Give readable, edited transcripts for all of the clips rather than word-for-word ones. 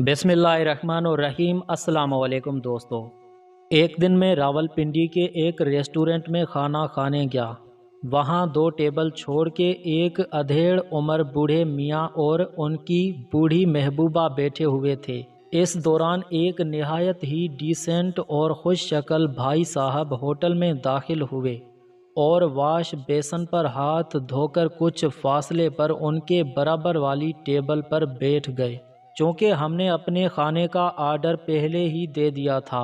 बिस्मिल्लाहिर्रहमानिर्रहीम। अस्सलाम वालेकुम दोस्तों। एक दिन मैं रावलपिंडी के एक रेस्टोरेंट में खाना खाने गया। वहाँ 2 टेबल छोड़ के एक अधेड़ उम्र बूढ़े मियाँ और उनकी बूढ़ी महबूबा बैठे हुए थे। इस दौरान एक निहायत ही डिसेंट और खुश शक्ल भाई साहब होटल में दाखिल हुए और वाश बेसन पर हाथ धोकर कुछ फासले पर उनके बराबर वाली टेबल पर बैठ गए। चूँकि हमने अपने खाने का आर्डर पहले ही दे दिया था,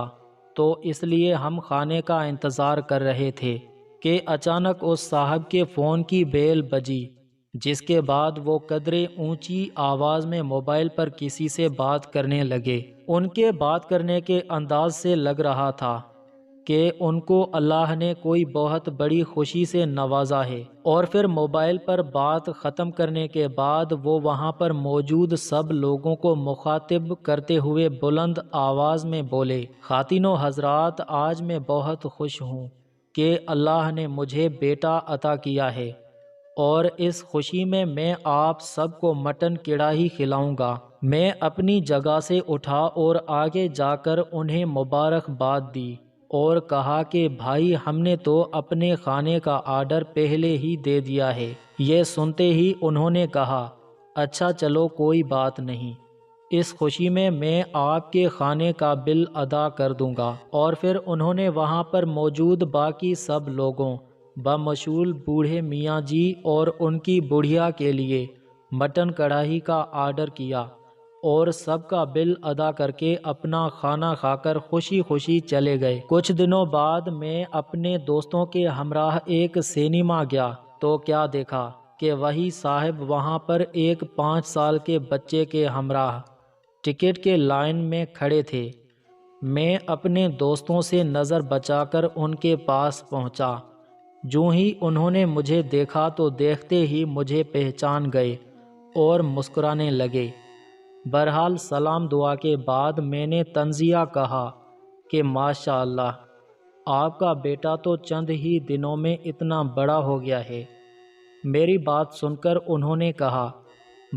तो इसलिए हम खाने का इंतज़ार कर रहे थे कि अचानक उस साहब के फ़ोन की बेल बजी, जिसके बाद वो कदरे ऊंची आवाज़ में मोबाइल पर किसी से बात करने लगे। उनके बात करने के अंदाज से लग रहा था कि उनको अल्लाह ने कोई बहुत बड़ी खुशी से नवाजा है। और फिर मोबाइल पर बात ख़त्म करने के बाद वो वहाँ पर मौजूद सब लोगों को मुखातिब करते हुए बुलंद आवाज़ में बोले, खातिनो हजरात, आज मैं बहुत खुश हूँ कि अल्लाह ने मुझे बेटा अता किया है और इस खुशी में मैं आप सबको मटन कढ़ाई खिलाऊंगा। मैं अपनी जगह से उठा और आगे जाकर उन्हें मुबारकबाद दी और कहा कि भाई, हमने तो अपने खाने का आर्डर पहले ही दे दिया है। ये सुनते ही उन्होंने कहा, अच्छा चलो कोई बात नहीं, इस खुशी में मैं आपके खाने का बिल अदा कर दूंगा। और फिर उन्होंने वहाँ पर मौजूद बाकी सब लोगों बमशूल बूढ़े मियाँ जी और उनकी बुढ़िया के लिए मटन कढ़ाई का आर्डर किया और सबका बिल अदा करके अपना खाना खाकर खुशी खुशी चले गए। कुछ दिनों बाद मैं अपने दोस्तों के हमराह एक सिनेमा गया तो क्या देखा कि वही साहब वहाँ पर एक 5 साल के बच्चे के हमराह टिकट के लाइन में खड़े थे। मैं अपने दोस्तों से नज़र बचाकर उनके पास पहुँचा। जो ही उन्होंने मुझे देखा तो देखते ही मुझे पहचान गए और मुस्कुराने लगे। बहरहाल सलाम दुआ के बाद मैंने तंजिया कहा कि माशाअल्लाह, आपका बेटा तो चंद ही दिनों में इतना बड़ा हो गया है। मेरी बात सुनकर उन्होंने कहा,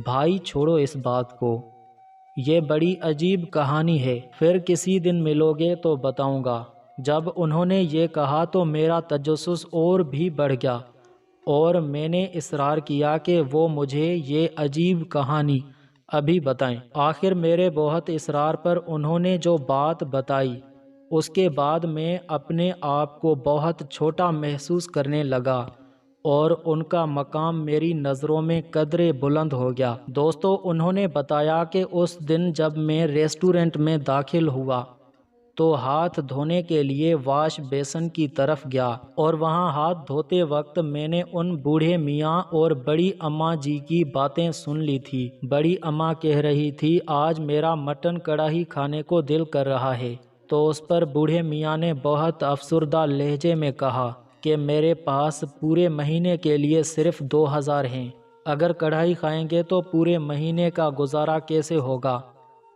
भाई छोड़ो इस बात को, ये बड़ी अजीब कहानी है, फिर किसी दिन मिलोगे तो बताऊंगा। जब उन्होंने ये कहा तो मेरा तजस्सुस और भी बढ़ गया और मैंने इसरार किया कि वो मुझे ये अजीब कहानी अभी बताएं। आखिर मेरे बहुत इसरार पर उन्होंने जो बात बताई, उसके बाद मैं अपने आप को बहुत छोटा महसूस करने लगा और उनका मकाम मेरी नज़रों में कदरे बुलंद हो गया। दोस्तों, उन्होंने बताया कि उस दिन जब मैं रेस्टोरेंट में दाखिल हुआ तो हाथ धोने के लिए वाश बेसन की तरफ गया और वहां हाथ धोते वक्त मैंने उन बूढ़े मियाँ और बड़ी अम्मा जी की बातें सुन ली थी। बड़ी अम्मा कह रही थी, आज मेरा मटन कढ़ाई खाने को दिल कर रहा है। तो उस पर बूढ़े मियाँ ने बहुत अफसुर्दा लहजे में कहा कि मेरे पास पूरे महीने के लिए सिर्फ 2000 हैं। अगर कढ़ाई खाएंगे तो पूरे महीने का गुजारा कैसे होगा?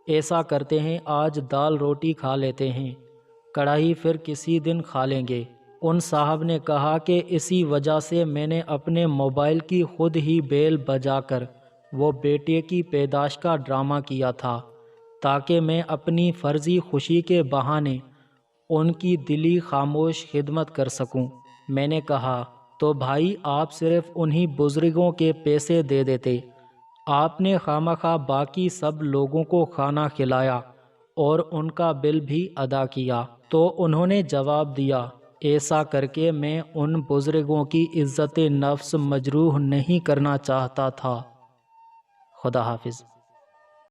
ऐसा करते हैं, आज दाल रोटी खा लेते हैं, कढ़ाई फिर किसी दिन खा लेंगे। उन साहब ने कहा कि इसी वजह से मैंने अपने मोबाइल की खुद ही बेल बजाकर वो बेटे की पैदाश का ड्रामा किया था, ताकि मैं अपनी फ़र्ज़ी खुशी के बहाने उनकी दिली खामोश खिदमत कर सकूं। मैंने कहा, तो भाई आप सिर्फ उन्हीं बुज़ुर्गों के पैसे दे देते, आपने खामखा बाकी सब लोगों को खाना खिलाया और उनका बिल भी अदा किया। तो उन्होंने जवाब दिया, ऐसा करके मैं उन बुज़ुर्गों की इज़्ज़त नफ्स मजरूह नहीं करना चाहता था। खुदा हाफिज़।